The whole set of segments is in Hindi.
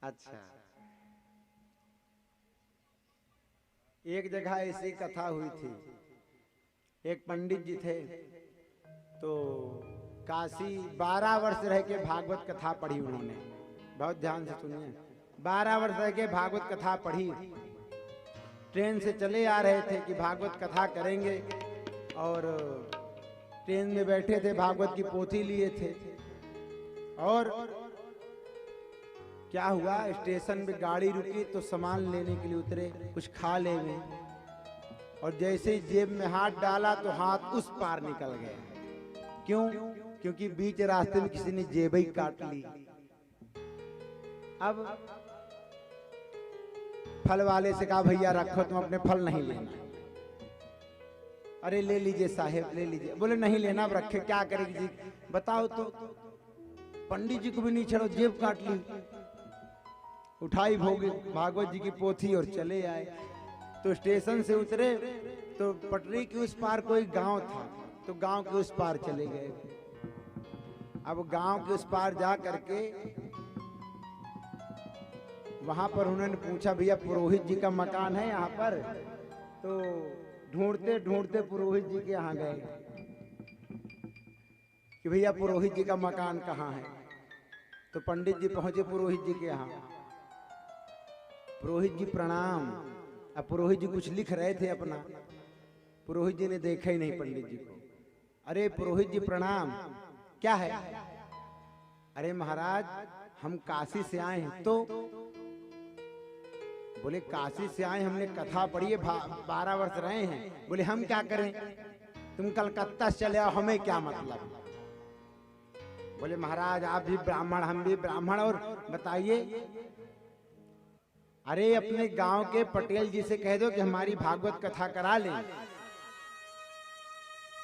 अच्छा, एक जगह ऐसी कथा हुई थी। एक पंडित जी थे, तो काशी 12 वर्ष रह के भागवत कथा पढ़ी उन्होंने। बहुत ध्यान से सुनिए, 12 वर्ष रह के भागवत कथा पढ़ी। ट्रेन से चले आ रहे थे कि भागवत कथा करेंगे, और ट्रेन में बैठे थे, भागवत की पोथी लिए थे। और क्या हुआ, स्टेशन पे गाड़ी रुकी तो सामान लेने के लिए उतरे, कुछ खा ले में, और जैसे ही जेब में हाथ डाला तो हाथ उस पार निकल गया। क्यों? क्योंकि बीच रास्ते में किसी ने जेब ही काट ली। अब फल वाले से कहा, भैया रखो, तुम अपने फल नहीं लेना। अरे ले लीजिए साहेब, ले लीजिए। बोले नहीं लेना, अब रखे, क्या करेगी जी, बताओ तो। पंडित जी को भी नहीं छोड़ो, जेब काट ली। उठाई भागवत जी की पोथी और चले आए। तो स्टेशन से उतरे तो पटरी के उस पार कोई गांव था, तो गांव के उस पार चले गए। अब गांव के उस पार जा करके वहां पर उन्होंने पूछा, भैया पुरोहित जी का मकान है यहाँ पर? तो ढूंढते ढूंढते पुरोहित जी के यहाँ गए कि भैया पुरोहित जी का मकान कहाँ है। तो पंडित जी पहुंचे पुरोहित जी के यहाँ। पुरोहित जी प्रणाम। अब पुरोहित जी कुछ लिख रहे थे अपना। पुरोहित जी ने देखा ही नहीं पंडित जी को। अरे पुरोहित जी प्रणाम, क्या है? अरे महाराज, हम काशी से आए हैं। तो बोले काशी से आए, हमने कथा पढ़ी है, 12 वर्ष रहे हैं। बोले हम क्या करें, तुम कलकत्ता से चले आओ, हमें क्या मतलब। बोले महाराज आप भी ब्राह्मण, हम भी ब्राह्मण, और बताइए। अरे अपने गांव के पटेल जी से कह दो कि हमारी भागवत कथा करा लें।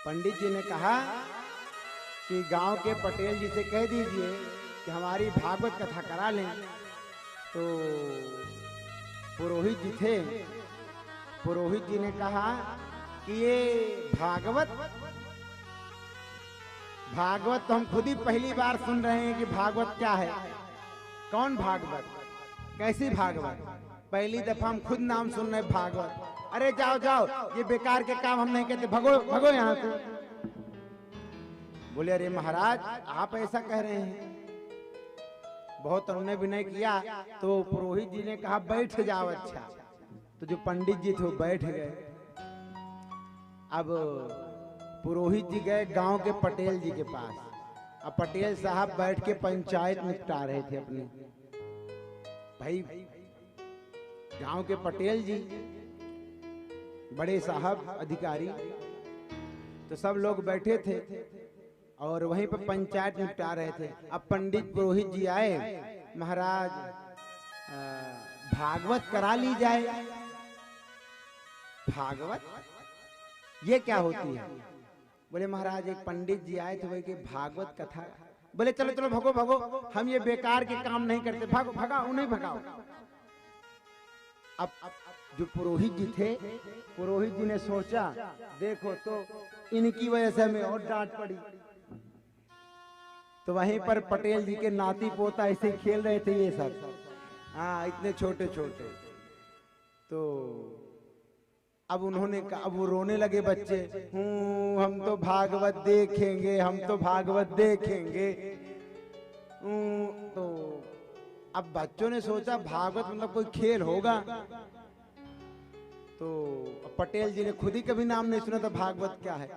पंडित जी ने कहा कि गांव के पटेल जी से कह दीजिए कि हमारी भागवत कथा करा लें। तो पुरोहित जी थे, पुरोहित जी ने कहा कि ये भागवत तो हम खुद ही पहली बार सुन रहे हैं कि भागवत क्या है। कौन भागवत, कैसी भागवत? पहली दफा हम खुद नाम सुन रहे भागवत। अरे जाओ जाओ, ये बेकार के काम हम नहीं कहते, भगो भगो यहाँ से। बोले अरे महाराज आप ऐसा कह रहे हैं, बहुत उन्होंने विनय किया। तो पुरोहित जी ने कहा बैठ जाओ। अच्छा, तो जो पंडित जी थे वो बैठ गए। अब पुरोहित जी गए गांव के पटेल जी के पास। अब पटेल साहब बैठ के पंचायत निपटा रहे थे अपने। भाई गांव के पटेल जी, बड़े साहब अधिकारी, तो सब लोग बैठे थे और वहीं पर पंचायत निपटा रहे थे। अब पंडित पुरोहित जी आए, महाराज भागवत करा ली जाए। भागवत ये क्या होती है? बोले महाराज एक पंडित जी आए थे, वही की भागवत कथा। बोले चलो चलो भगो भगो, हम ये बेकार के काम नहीं करते, भागो भगाओ, उन्हें भगाओ। अब जो पुरोहित जी थे, पुरोहित जी ने सोचा देखो तो इनकी वजह से हमें और डांट पड़ी। तो वहीं पर पटेल जी के नाती पोता ऐसे खेल रहे थे ये सब, हाँ इतने छोटे छोटे। तो अब उन्होंने कहा, अब वो रोने लगे बच्चे, हम तो भागवत देखेंगे, हम तो भागवत देखेंगे। तो अब बच्चों ने सोचा भागवत मतलब कोई खेल होगा। तो पटेल जी ने खुद ही कभी नाम नहीं सुना था भागवत क्या है।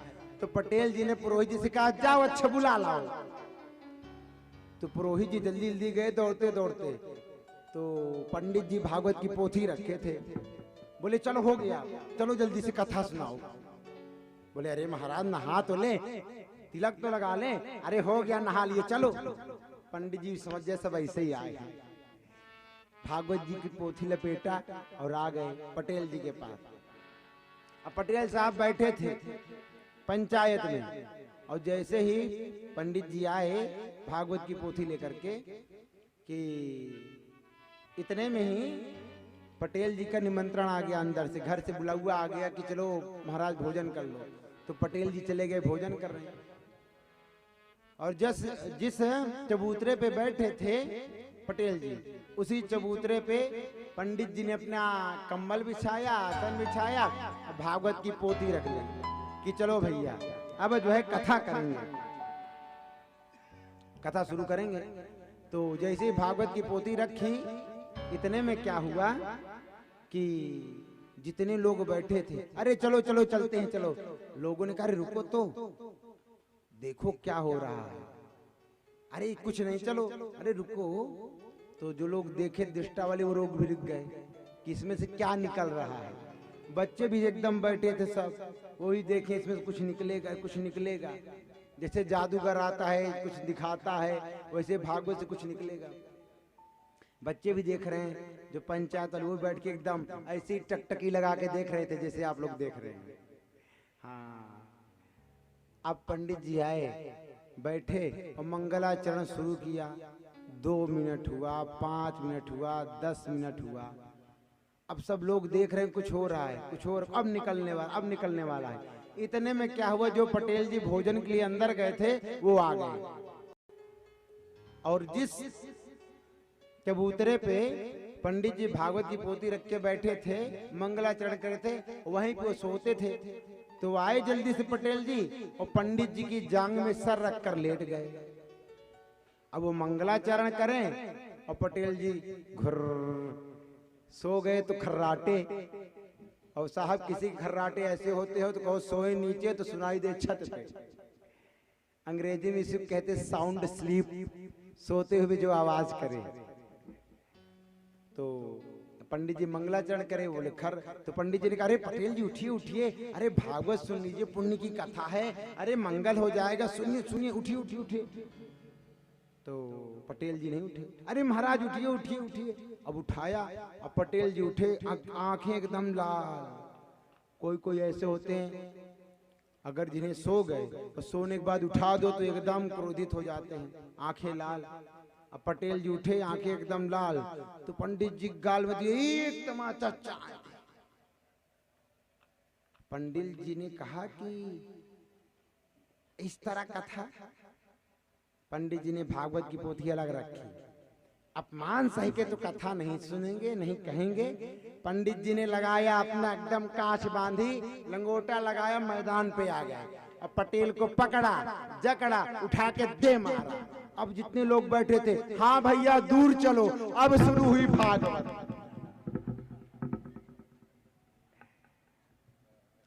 तो पटेल जी ने पुरोहित जी से कहा जाओ अच्छा बुला लाओ। तो पुरोहित जी जल्दी जल्दी गए दौड़ते दौड़ते। तो पंडित जी भागवत की पोथी रखे थे। बोले चलो हो गया, चलो जल्दी से कथा सुनाओ। बोले अरे महाराज नहा तो ले, तिलक तो लगा ले। अरे हो गया, नहा लिए, चलो। पंडित जी समझ गए सब ऐसे ही आए। भागवत जी की पोथी लपेटा और आ गए पटेल जी के पास। अब पटेल साहब बैठे थे पंचायत में, और जैसे ही पंडित जी आए भागवत की पोथी लेकर के, कि इतने में ही पटेल जी का निमंत्रण आ गया, अंदर से घर से बुलावा आ गया कि चलो महाराज भोजन कर लो। तो पटेल जी चले गए, भोजन कर रहे हैं। और जिस चबूतरे पे बैठे थे पटेल जी, उसी चबूतरे पे पंडित जी ने अपना कंबल बिछाया, आसन बिछाया, भागवत की पोथी रख ली कि चलो भैया अब जो है कथा करेंगे, कथा शुरू करेंगे। तो जैसे ही भागवत की पोथी रखी, इतने में क्या हुआ कि जितने लोग बैठे थे, अरे चलो चलो चलते हैं चलो। लोगों ने कहा अरे रुको तो देखो क्या हो रहा है, अरे कुछ नहीं चलो, अरे रुको। तो जो लोग देखे दृष्टा वाले वो लोग भी रुक गए कि इसमें से क्या निकल रहा है। बच्चे भी एकदम बैठे थे सब, वही देखे इसमें से कुछ निकलेगा कुछ निकलेगा। जैसे जादूगर आता है कुछ दिखाता है, वैसे भागवत से कुछ निकलेगा। बच्चे भी देख रहे हैं, जो पंचायत वाले वो बैठ के एकदम ऐसी टकटकी लगा के देख रहे थे जैसे आप लोग देख रहे हैं। हाँ, अब पंडित जी आए, बैठे और मंगलाचरण शुरू किया। 2 मिनट हुआ, 5 मिनट हुआ, 10 मिनट हुआ। अब सब लोग देख रहे हैं कुछ हो रहा है, कुछ और अब निकलने वाला है। इतने में क्या हुआ, जो पटेल जी भोजन के लिए अंदर गए थे वो आ गए, और जिस चबूतरे पे पंडित जी भागवत की पोथी रख के बैठे थे, मंगलाचरण करे थे, वहीं पे वो सोते थे। तो आए जल्दी से पटेल जी और पंडित जी की जांग में सर रख कर लेट गए। अब वो मंगलाचरण करें और पटेल जी घुर्र सो गए तो खर्राटे। और साहब किसी खर्राटे ऐसे होते हो तो कहो सोए नीचे तो सुनाई दे छत पे। अंग्रेजी में इसे कहते साउंड स्लीप, सोते हुए जो आवाज करे। तो पंडित जी मंगलाचरण करे, बोले खर। तो पंडित जी ने कहा अरे पटेल जी उठिए उठिए, अरे भागवत सुन लीजिए, पुण्य की कथा है, अरे मंगल हो जाएगा, सुनिए सुनिए, उठिए उठिए उठिए। तो पटेल जी नहीं उठे। अरे महाराज उठिए उठिए उठिए। अब उठाया, अब पटेल जी उठे, आंखें एकदम लाल। कोई कोई ऐसे होते हैं अगर जिन्हें सो गए तो सोने के बाद उठा दो तो एकदम क्रोधित हो जाते हैं, आंखें लाल। अब पटेल जी उठे, आंखें एकदम लाल। तो पंडित जी गाल में दिए एक तमाचा चाय। पंडित जी ने कहा कि इस तरह कथा। पंडित जी ने भागवत की पोथी अलग रखी। अपमान सही के तो कथा नहीं सुनेंगे, नहीं कहेंगे। पंडित जी ने लगाया अपना एकदम कांच बांधी, लंगोटा लगाया, मैदान पे आ गया। अब पटेल को पकड़ा, जकड़ा, उठा के दे मारा। अब जितने लोग बैठे थे, हाँ भैया दूर चलो, अब शुरू हुई भागवत।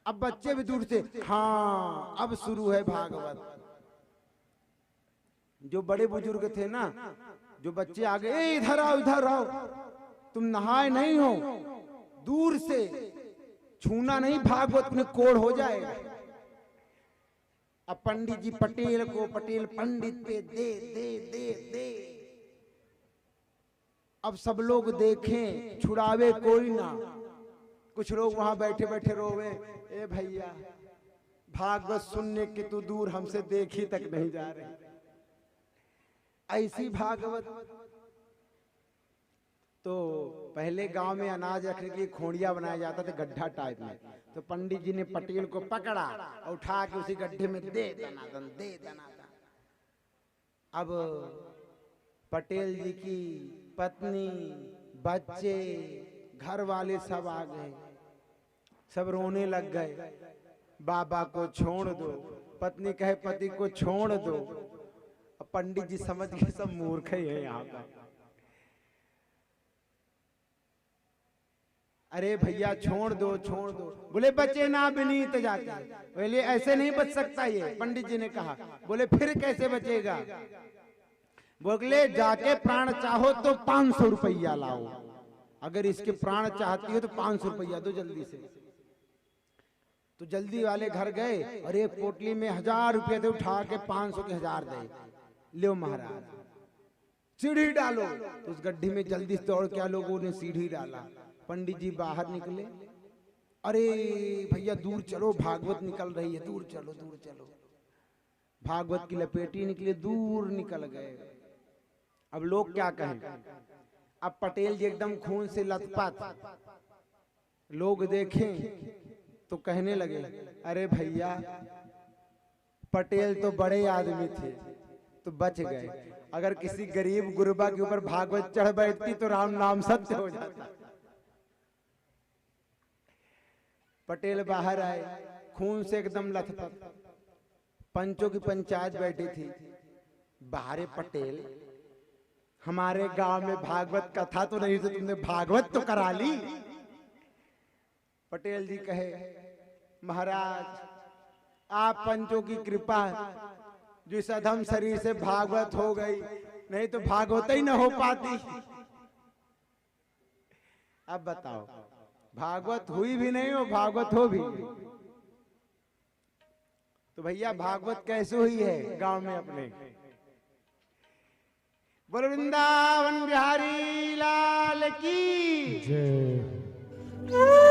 अब बच्चे भी दूर से, हाँ अब शुरू है भागवत। जो बड़े बुजुर्ग थे ना, जो बच्चे आगे, ए इधर आओ इधर आओ, तुम नहाए नहीं हो, दूर से छूना नहीं, भागवत में कोड़ हो जाएगा। अब पंडित जी पटेल को, पटेल पंडित पे दे दे दे दे। अब सब लोग देखें, छुड़ावे कोई ना। कुछ लोग वहां बैठे बैठे रोवे, ए भैया भागवत सुनने के तू दूर, हमसे देखी तक नहीं जा रही। ऐसी भागवत। तो पहले गांव में अनाज रखने के लिए खोड़िया बनाया जाता था, गड्ढा टाइप में। तो पंडित जी ने पटेल को पकड़ा और उठा के उसी गड्ढे में दे दनादन, दे दनादन। अब पटेल जी की पत्नी, बच्चे, घर वाले सब आ गए, सब रोने लग गए। बाबा को छोड़ दो, पत्नी कहे पति को छोड़ दो। अब पंडित जी समझ गए सब मूर्ख ही है यहाँ पर। अरे भैया छोड़ दो छोड़ दो। बोले बचे ना विनीत जाते। बोले ऐसे नहीं बच सकता ये, पंडित जी ने कहा। बोले फिर कैसे बचेगा? बोले जाके प्राण चाहो तो 500 रुपया लाओ, अगर इसके प्राण चाहती हो तो 500 रुपया दो जल्दी से। तो जल्दी वाले घर गए और एक पोटली में 1000 रुपये थे, उठा के 500 के 1000 दे। लो महाराज सीढ़ी डालो। तो उस गड्ढे में जल्दी से दौड़ के लोगों ने सीढ़ी डाला। पंडित जी बाहर निकले, अरे भैया दूर चलो, भागवत निकल रही है, दूर चलो दूर चलो। भागवत की लपेटी निकले, दूर निकल गए। अब लोग क्या कहें? अब पटेल जी एकदम खून से लथपथ, लोग देखें तो कहने लगे, अरे भैया पटेल तो बड़े आदमी थे तो बच गए, अगर किसी गरीब गुरबा के ऊपर भागवत चढ़ बैठती तो राम नाम सत्य हो जाता। पटेल बाहर आए, खून से एकदम लथपथ, पंचों की पंचायत बैठी थी। बाहरे पटेल, हमारे गांव में भागवत कथा तो नहीं, तो तुमने भागवत तो करा ली। पटेल जी कहे, महाराज आप पंचों की कृपा, जो इस अधम शरीर से भागवत हो गई, नहीं तो भागवत ही न हो पाती। अब बताओ, भागवत हुई भी नहीं हो, भागवत हो भी नहीं। तो भैया भागवत कैसे हुई है गांव में अपने? बोल वृंदावन बिहारी लाल की जय।